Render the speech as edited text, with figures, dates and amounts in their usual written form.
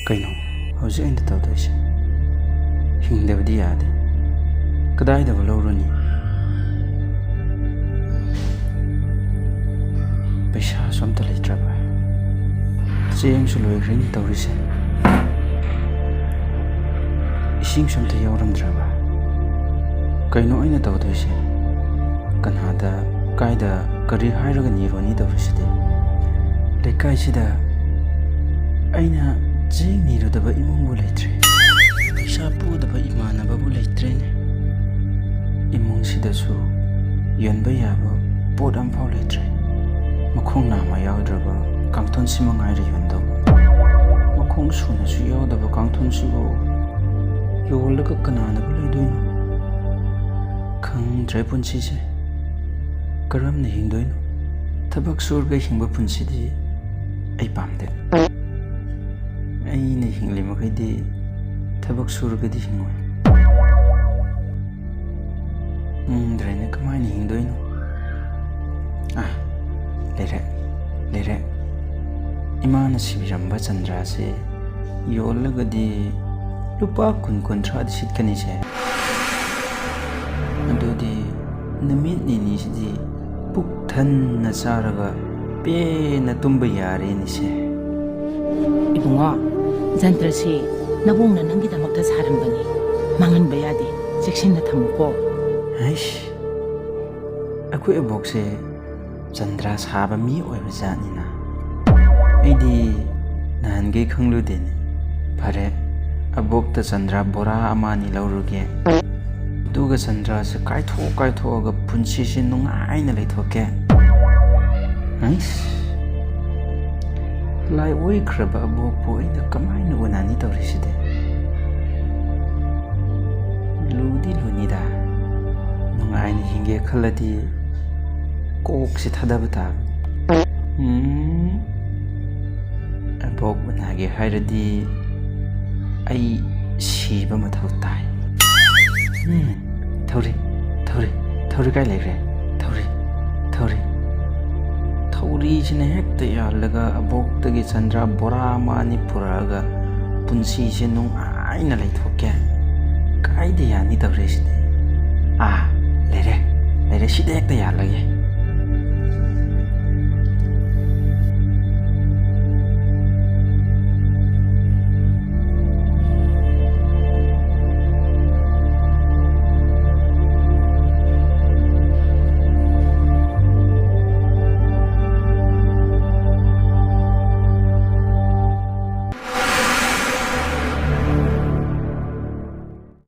Kaino, hꯧꯖꯤꯛ ꯑꯩꯅ ꯇꯧꯗꯣꯏꯁꯦ ꯍꯤꯡꯗꯕꯗꯤ ꯌꯥꯗꯦ. ꯀꯗꯥꯏꯗꯕꯨ ꯂꯧꯔꯨꯅꯤ? ꯄꯩꯁꯥꯁꯨ ꯑꯝꯇ ꯂꯩꯇ꯭ꯔꯕ. ꯆꯦꯡꯁꯨ ꯂꯣꯏꯈ꯭ꯔꯦꯅꯤ ꯇꯧꯔꯤꯁꯦ. ꯏꯁꯤꯡꯁꯨ ꯑꯝꯇ ꯌꯥꯎꯔꯝꯗ꯭ꯔꯕ. ꯀꯩꯅꯣ ꯑꯩꯅ ꯇꯧꯗꯣꯏꯁꯦ? ꯀꯅꯥꯗ, ꯀꯥꯏꯗ, ꯀꯔꯤ ꯍꯥꯏꯔꯒ ꯅꯤꯔꯣꯅꯤ ꯇꯧꯔꯤꯁꯤꯗꯤ? ꯂꯩꯀꯥꯏꯁꯤꯗ ꯑꯩꯅ ꯆꯦꯡ ꯅꯤꯔꯨꯗꯕ ꯏꯃꯨꯡꯕꯨ ꯂꯩꯇ꯭ꯔꯦ. ꯄꯩꯁꯥ ꯄꯨꯗꯕ ꯏꯃꯥꯟꯅꯕꯕꯨ ꯂꯩꯇ꯭ꯔꯦꯅꯦ. ꯏꯃꯨꯡꯁꯤꯗꯁꯨ ꯌꯣꯟꯕ ꯌꯥꯕ ꯄꯣꯠ ꯑꯝꯐꯥꯎ ꯂꯩꯇ꯭ꯔꯦ. ꯃꯈꯣꯡ ꯅꯥꯝꯃ ꯌꯥꯎꯗ꯭ꯔꯕ ꯀꯥꯡꯊꯣꯟꯁꯤꯃ ꯉꯥꯏꯔꯦ ꯌꯣꯟꯗꯧꯕ. ꯃꯈꯣꯡ ꯁꯨꯅꯁꯨ ꯌꯥꯎꯗꯕ ꯀꯥꯡꯊꯣꯟꯁꯤꯕꯨ ꯌꯣꯜꯂꯒ ꯀꯅꯥꯅꯕꯨ ꯂꯩꯗꯣꯏꯅꯣ? ꯈꯪꯗ꯭ꯔꯦ ꯄꯨꯟꯁꯤꯁꯦ. ꯀꯔꯝꯅ ꯍꯤꯡꯗꯣꯏꯅꯣ? ꯊꯕꯛ ꯁꯨꯔꯒ ꯍꯤꯡꯕ ꯄꯨꯟꯁꯤꯗꯤ ꯑꯩ ꯄꯥꯝꯗꯦ. ꯑꯩꯅ ꯍꯤꯡꯂꯤ ꯃꯈꯩꯗꯤ ꯊꯕꯛ ꯁꯨꯔꯒꯗꯤ ꯍꯤꯡꯉꯣꯏ. ꯈꯪꯗ꯭ꯔꯦꯅꯦ ꯀꯃꯥꯏꯅ ꯍꯤꯡꯗꯣꯏꯅꯣ? ꯂꯩꯔꯦ. ꯏꯃꯥꯅ ꯁꯤꯕꯤꯔꯝꯕ ꯆꯟꯗ꯭ꯔꯥꯁꯦ ꯌꯣꯜꯂꯒꯗꯤ ꯂꯨꯄꯥ 20-30 ꯁꯤꯠꯀꯅꯤꯁꯦ. ꯑꯗꯨꯗꯤ ꯅꯨꯃꯤꯠ ꯅꯤꯅꯤꯁꯤꯗꯤ ꯄꯨꯛ ꯊꯟꯅ ꯆꯥꯔꯒ ꯄꯦꯟꯅ ꯇꯨꯝꯕ ꯌꯥꯔꯦꯅꯤꯁꯦ. 이봉아, 잔트라시 나봉나 남기다막다 사람바니 망한 봐야지. 섹신나 타무고. 아이씨, ꯑꯩꯈꯣꯏ ꯑꯕꯣꯛꯁꯦ ꯆꯟꯗ꯭ꯔꯥ ꯁꯥꯕ ꯃꯤ ꯑꯣꯏꯕ ꯖꯥꯠꯅꯤꯅ. ꯑꯩꯗꯤ ꯅꯍꯥꯟꯒꯩ ꯈꯪꯂꯨꯗꯦꯅꯦ. ꯐꯔꯦ, ꯑꯕꯣꯛꯇ ꯆꯟꯗ꯭ꯔꯥ ꯕꯣꯔꯥ ꯑꯃ ꯑꯅꯤ ꯂꯧꯔꯨꯒꯦ. ꯑꯗꯨꯒ ꯆꯟꯗ꯭ꯔꯥꯁꯦ ꯀꯥꯏꯊꯣꯛꯑꯒ ꯄꯨꯟꯁꯤꯁꯦ ꯅꯨꯡꯉꯥꯏꯅ ꯂꯩꯊꯣꯛꯀꯦ. ꯂꯥꯏ ꯑꯣꯏꯈ꯭ꯔꯕ ꯑꯕꯣꯛꯄꯨ ꯑꯩꯅ ꯀꯃꯥꯏꯅ ꯎꯅꯅꯤ ꯇꯧꯔꯤꯁꯤꯗꯤ? ꯂꯨꯗꯤ ꯂꯨꯅꯤꯗ. ꯅꯨꯡꯉꯥꯏꯅ ꯍꯤꯡꯒꯦ ꯈꯜꯂꯗꯤ ꯀꯣꯛꯁꯤ ꯊꯥꯗꯕ ꯇꯥꯕꯅꯤ. ꯑꯕꯣꯛ ꯎꯅꯒꯦ ꯍꯥꯏꯔꯗꯤ ꯑꯩ ꯁꯤꯕ ꯃꯊꯧ ꯇꯥꯏ. ꯊꯧꯔꯤ ꯀꯥꯏ ꯂꯩꯈ꯭ꯔꯦ? ꯊꯧꯔꯤꯁꯤꯅ ꯍꯦꯛꯇ ꯌꯥꯜꯂꯒ ꯑꯕꯣꯛꯇꯒꯤ ꯆꯟꯗ꯭ꯔꯥ ꯕꯣꯔꯥ ꯑꯃ ꯑꯅꯤ ꯄꯨꯔꯛꯑꯒ ꯄꯨꯟꯁꯤꯁꯦ ꯅꯨꯡꯉꯥꯏꯅ ꯂꯩꯊꯣꯛꯀꯦ. ꯀꯥꯏꯗ ꯌꯥꯅꯤ ꯇꯧꯔꯤꯁꯤꯗꯤ? ꯂꯩꯔꯦ. ꯁꯤꯗ ꯍꯦꯛꯇ ꯌꯥꯜꯂꯒꯦ.